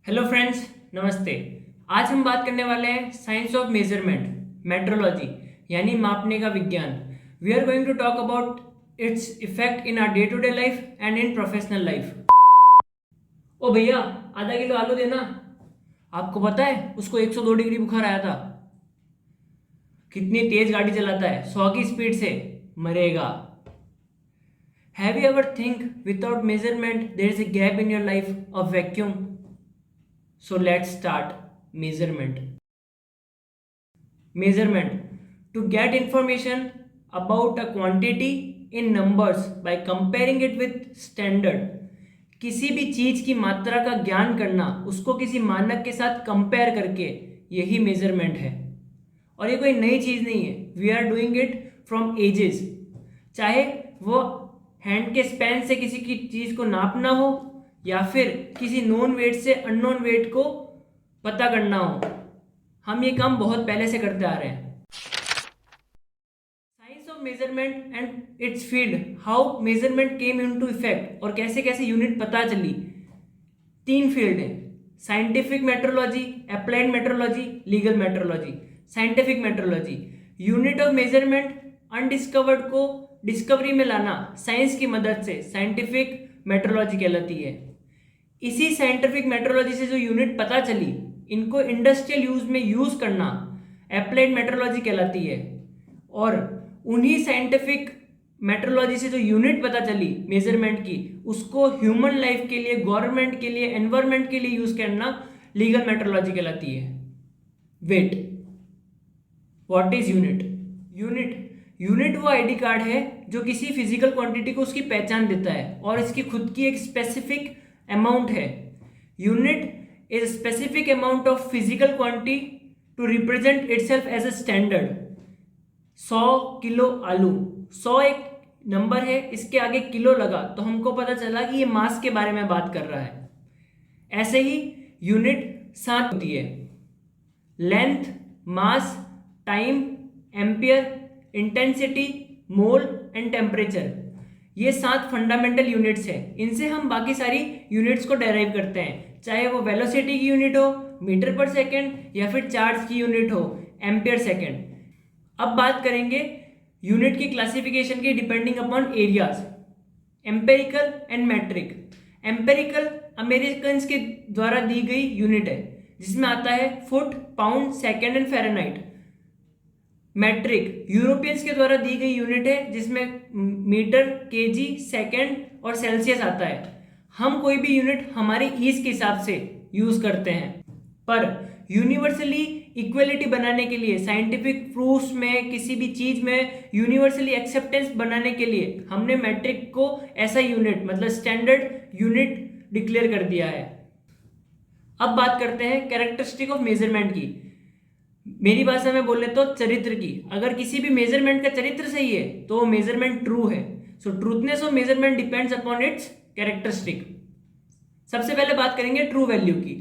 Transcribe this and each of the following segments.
Hello friends, नमस्ते। आज हम बात करने वाले हैं साइंस ऑफ मेजरमेंट, मेट्रोलॉजी यानी मापने का विज्ञान। We are going to talk about its effect in our day to day life and in professional life. ओ भैया, आधा किलो आलू देना। आपको पता है उसको 102 डिग्री बुखार आया था। कितनी तेज गाड़ी चलाता है, 100 की स्पीड से, मरेगा। Have you ever think without measurement there is a gap in your life, a vacuum? So let's start measurement. Measurement, to get information about a quantity in numbers by comparing it with standard. किसी भी चीज की मात्रा का ज्ञान करना, उसको किसी मानक के साथ कंपेयर करके, यही मेजरमेंट है। और ये कोई नई चीज नहीं है, we are doing it from ages. चाहे वो हैंड के स्पैन से किसी की चीज को नापना हो या फिर किसी नोन वेट से अननोन वेट को पता करना हो, हम ये काम बहुत पहले से करते आ रहे हैं। Science of measurement and it's field, how measurement came into effect, और कैसे कैसे यूनिट पता चली। 3 फील्ड है: scientific metrology, applied metrology, legal metrology. Scientific metrology, unit of measurement undiscovered को डिस्कवरी में लाना साइंस की मदद से साइंटिफिक मेट्रोलॉजी कहलाती है। इसी साइंटिफिक मेट्रोलॉजी से जो यूनिट पता चली, इनको इंडस्ट्रियल यूज में यूज करना अप्लाइड मेट्रोलॉजी कहलाती है। और उन्हीं साइंटिफिक मेट्रोलॉजी से जो यूनिट पता चली मेजरमेंट की, उसको ह्यूमन लाइफ के लिए, गवर्नमेंट के लिए, एनवायरमेंट के लिए यूज करना लीगल मेट्रोलॉजी कहलाती है। Wait, what is unit? Unit वो आईडी कार्ड है जो किसी फिजिकल क्वांटिटी को उसकी पहचान देता है, और इसकी खुद की एक स्पेसिफिक अमाउंट है। Unit is specific amount of physical quantity to represent itself as a standard. 100 kilo आलू, 100 एक नंबर है, इसके आगे किलो लगा तो हमको पता चला कि ये मास के बारे में बात कर रहा है। ऐसे ही यूनिट 7 होती है: length, mass, time, ampere, intensity, mole and temperature. ये 7 फंडामेंटल यूनिट्स हैं। इनसे हम बाकी सारी यूनिट्स को डेराइव करते हैं, चाहे वो वेलोसिटी की यूनिट हो, मीटर पर सेकेंड, या फिर चार्ज की यूनिट हो, एम्पियर सेकेंड। अब बात करेंगे यूनिट की क्लासिफिकेशन की depending upon areas, imperial and metric. Imperial Americans के द्वारा दी गई यूनिट है, जिसमें आता है foot, pound, second and Fahrenheit. Metric Europeans के द्वारा दी गई यूनिट है, जिसमें मीटर, केजी, सेकेंड और सेल्सियस आता है। हम कोई भी यूनिट हमारे ईज के हिसाब से यूज करते हैं, पर यूनिवर्सली इक्वलिटी बनाने के लिए, साइंटिफिक प्रूफ्स में, किसी भी चीज में यूनिवर्सली एक्सेप्टेंस बनाने के लिए हमने मैट्रिक को ऐसा यूनिट, मतलब स्टैंडर्ड यूनिट डिक्लेयर कर दिया है। अब बात करते हैं कैरेक्टरिस्टिक ऑफ मेजरमेंट की। मेरी भाषा में बोले तो चरित्र की। अगर किसी भी मेजरमेंट का चरित्र सही है तो वो मेजरमेंट ट्रू है। So truthness of measurement depends upon its characteristic. सबसे पहले बात करेंगे ट्रू वैल्यू की।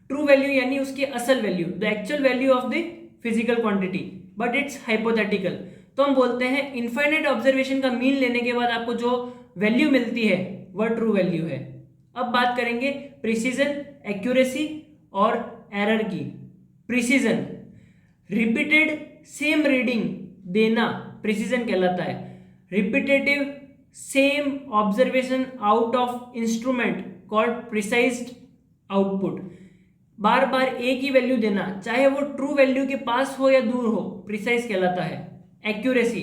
ट्रू वैल्यू यानी उसकी असल value, the actual value of the physical quantity, but it's hypothetical. तो हम बोलते हैं इनफाइनाइट ऑब्जर्वेशन का मीन लेने के बाद आपको जो वैल्यू मिलती है वह ट्रू वैल्यू है। अब बात करेंगे प्रिसीजन, एक्यूरेसी और एरर की। प्रिसीजन, रिपीटेड सेम रीडिंग देना प्रिसीजन कहलाता है। Repetitive same observation out of instrument called precised output. बार बार एक ही वैल्यू देना, चाहे वो ट्रू वैल्यू के पास हो या दूर हो, प्रिसाइज कहलाता है। Accuracy,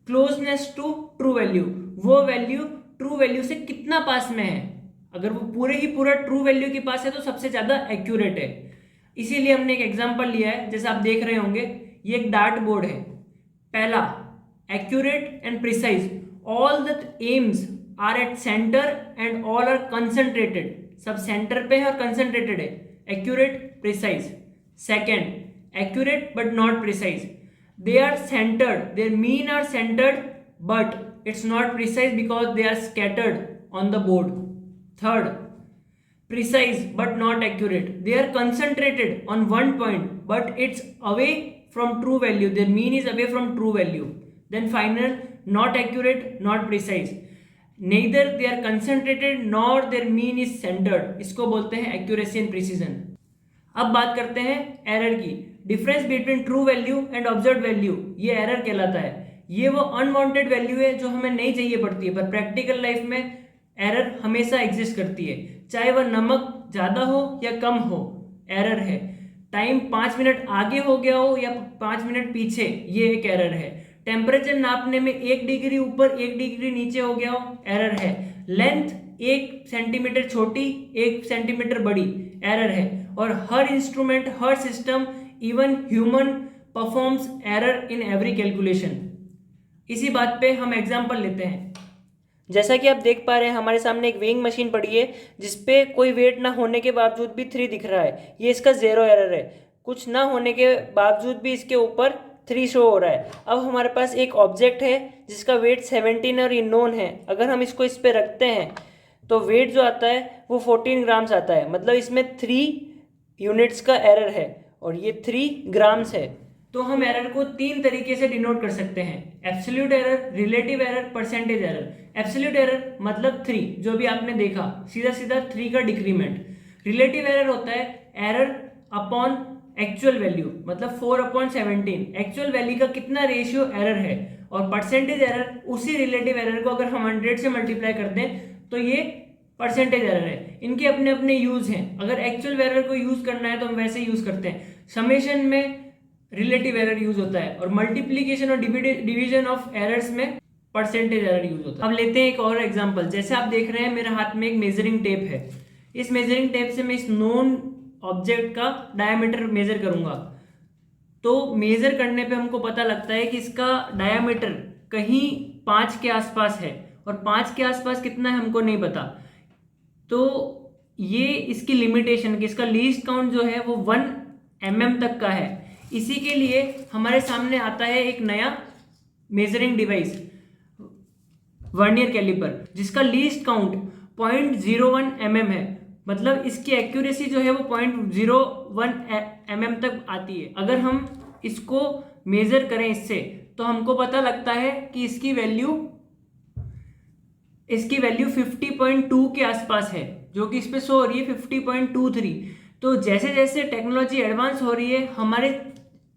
closeness to true value, वो वैल्यू ट्रू वैल्यू से कितना पास में है। अगर वो पूरे ही पूरा ट्रू वैल्यू के पास है तो सबसे ज्यादा एक्यूरेट है। इसीलिए हमने एक एग्जांपल लिया है, जैसे आप देख रहे होंगे, ये एक डार्ट बोर्ड है। पहला, accurate and precise, all the aims are at centre and all are concentrated. सब सेंटर पे है और कंसंट्रेटेड है। Accurate, precise. Second, accurate but not precise, they are centred, their mean are centred but it's not precise because they are scattered on the board. Third, precise but not accurate, they are concentrated on one point but it's away from true value, their mean is away from true value. Then final, not accurate, not precise, neither they are concentrated nor their mean is centered, इसको बोलते हैं accuracy and precision. अब बात करते हैं error की। Difference between true value and observe value, ये error कहलाता है। ये वो अनवांटेड वैल्यू है जो हमें नहीं चाहिए पड़ती है, पर प्रैक्टिकल लाइफ में एरर हमेशा एग्जिस्ट करती है, चाहे वह नमक ज़्यादा हो या कम हो, एरर है। टाइम 5 मिनट आगे हो गया हो या 5 मिनट पीछे, ये एक एरर है। टेम्परेचर नापने में 1 डिग्री ऊपर 1 डिग्री नीचे हो गया हो, एरर है। लेंथ 1 सेंटीमीटर छोटी 1 सेंटीमीटर बड़ी, एरर है। और हर इंस्ट्रूमेंट, हर system, even human performs error in every calculation. इसी बात पे हम एग्जांपल लेते हैं। जैसा कि आप देख पा रहे हैं, हमारे सामने एक वेइंग मशीन पड़ी है जिसपे कोई वेट ना होने के बावजूद भी 3 दिख रहा है। ये इसका 0 एरर है। कुछ ना होने के बावजूद भी इसके ऊपर 3 शो हो रहा है। अब हमारे पास एक ऑब्जेक्ट है जिसका वेट 17 और नोन है। अगर हम इसको इस पर रखते हैं तो वेट जो आता है वो 14 ग्राम्स आता है। मतलब इसमें 3 यूनिट्स का एरर है और ये 3 ग्राम्स है। तो हम एरर को 3 तरीके से डिनोट कर सकते हैं: absolute error, relative error, percentage error. Absolute error मतलब 3, जो भी आपने देखा, सीधा सीधा 3 का डिक्रीमेंट। रिलेटिव एरर होता है एरर अपॉन एक्चुअल वैल्यू, मतलब 4/17, एक्चुअल वैल्यू का कितना रेशियो एरर है। और परसेंटेज एरर उसी रिलेटिव एरर को अगर हम 100 से मल्टीप्लाई कर दें तो ये परसेंटेज एरर है। इनके अपने अपने यूज हैं। अगर एक्चुअल एरर को यूज करना है तो हम वैसे यूज करते हैं। समेशन में रिलेटिव एरर यूज होता है और मल्टीप्लीकेशन और डिवीजन ऑफ एरर्स में परसेंटेज एरर यूज होता है। अब लेते हैं एक और एग्जांपल। जैसे आप देख रहे हैं मेरे हाथ में एक मेजरिंग टेप है। इस मेजरिंग टेप से मैं इस नोन ऑब्जेक्ट का डायमीटर मेजर करूंगा। तो मेजर करने पे हमको पता लगता है कि इसका डायमीटर कहीं 5 के आसपास है और 5 के आसपास कितना है हमको नहीं पता। तो ये इसकी लिमिटेशन कि इसका लीस्ट काउंट जो है वो 1 mm तक का है। इसी के लिए हमारे सामने आता है एक नया मेजरिंग डिवाइस, वर्नियर कैलिपर, जिसका लीस्ट काउंट 0.01 mm है। मतलब इसकी एक्यूरेसी जो है वो 0.01 mm तक आती है। अगर हम इसको मेजर करें इससे तो हमको पता लगता है कि इसकी वैल्यू 50.2 के आसपास है, जो कि इस पे शो हो रही है 50.23। तो जैसे जैसे टेक्नोलॉजी एडवांस हो रही है, हमारे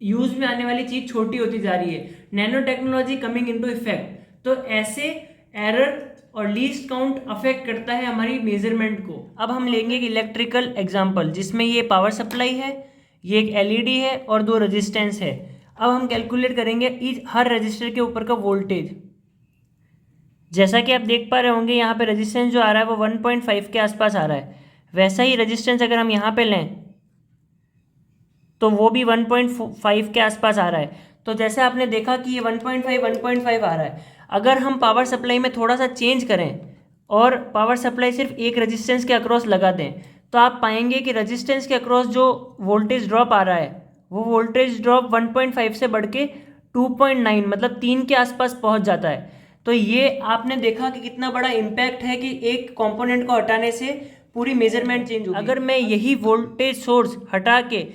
यूज में आने वाली चीज छोटी होती जा रही है। Nano technology coming into effect. तो ऐसे एरर और लीस्ट काउंट अफेक्ट करता है हमारी मेजरमेंट को। अब हम लेंगे एक इलेक्ट्रिकल एग्जांपल जिसमें ये पावर सप्लाई है, ये एक एलईडी है और 2 रेजिस्टेंस है। अब हम कैलकुलेट करेंगे हर रजिस्टर के ऊपर का वोल्टेज। जैसा कि आप देख पा रहे होंगे, यहाँ पे रेजिस्टेंस जो आ रहा है वो 1.5 के आसपास आ रहा है। वैसा ही रेजिस्टेंस अगर हम यहाँ पे लें तो वो भी 1.5 के आसपास आ रहा है। तो जैसे आपने देखा कि ये 1.5 आ रहा है। अगर हम पावर सप्लाई में थोड़ा सा चेंज करें और पावर सप्लाई सिर्फ एक रेजिस्टेंस के अक्रॉस लगा दें तो आप पाएंगे कि रेजिस्टेंस के अक्रॉस जो वोल्टेज ड्रॉप आ रहा है वो वोल्टेज ड्रॉप 1.5 से बढ़ के 2.9 मतलब 3 के आसपास पहुंच जाता है। तो ये आपने देखा कि कितना बड़ा इम्पैक्ट है कि एक कंपोनेंट को हटाने से पूरी मेजरमेंट चेंज होगी। अगर मैं यही वोल्टेज सोर्स हटा के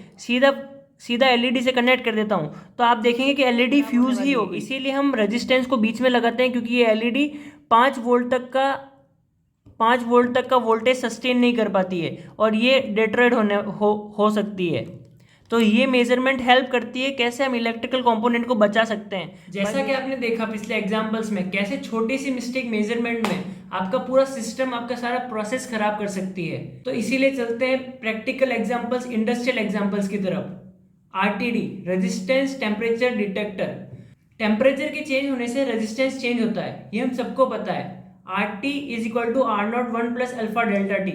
सीधा एलईडी से कनेक्ट कर देता हूँ तो आप देखेंगे कि एलईडी फ्यूज ही होगी। इसीलिए हम रेजिस्टेंस को बीच में लगाते हैं, क्योंकि ये एलईडी 5 वोल्ट तक का वोल्टेज सस्टेन नहीं कर पाती है और ये डेट्रॉयड हो सकती है। तो ये मेजरमेंट हेल्प करती है कैसे हम इलेक्ट्रिकल कंपोनेंट को बचा सकते हैं। जैसा कि आपने देखा पिछले एग्जांपल्स में कैसे छोटी सी मिस्टेक मेजरमेंट में आपका पूरा सिस्टम, आपका सारा प्रोसेस खराब कर सकती है। तो इसीलिए चलते हैं प्रैक्टिकल एग्जांपल्स, इंडस्ट्रियल एग्जांपल्स की तरफ। RTD, resistance temperature detector. Temperature के चेंज होने से रेजिस्टेंस चेंज होता है, ये हम सबको पता है। RT = R0 1 + alpha delta T.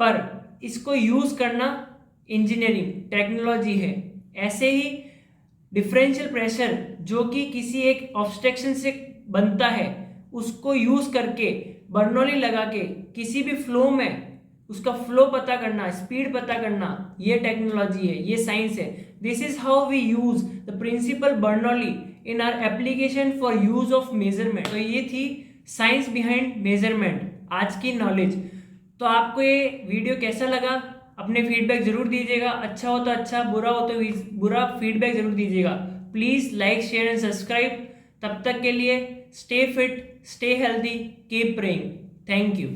पर इसको यूज करना इंजीनियरिंग टेक्नोलॉजी है। ऐसे ही डिफरेंशियल प्रेशर जो कि किसी एक ऑब्स्ट्रक्शन से बनता है, उसको यूज करके बर्नौली लगा के किसी भी फ्लो में उसका फ्लो पता करना, स्पीड पता करना, ये टेक्नोलॉजी है, ये साइंस है। This is how we use the principle Bernoulli in our application for use of measurement. तो ये थी साइंस बिहाइंड मेजरमेंट, आज की नॉलेज। तो आपको ये वीडियो कैसा लगा? अपने फीडबैक जरूर दीजिएगा। अच्छा हो तो अच्छा, बुरा हो तो बुरा फीडबैक जरूर दीजिएगा। Please like, share and subscribe. तब तक के लिए stay fit, stay healthy, keep praying. Thank you.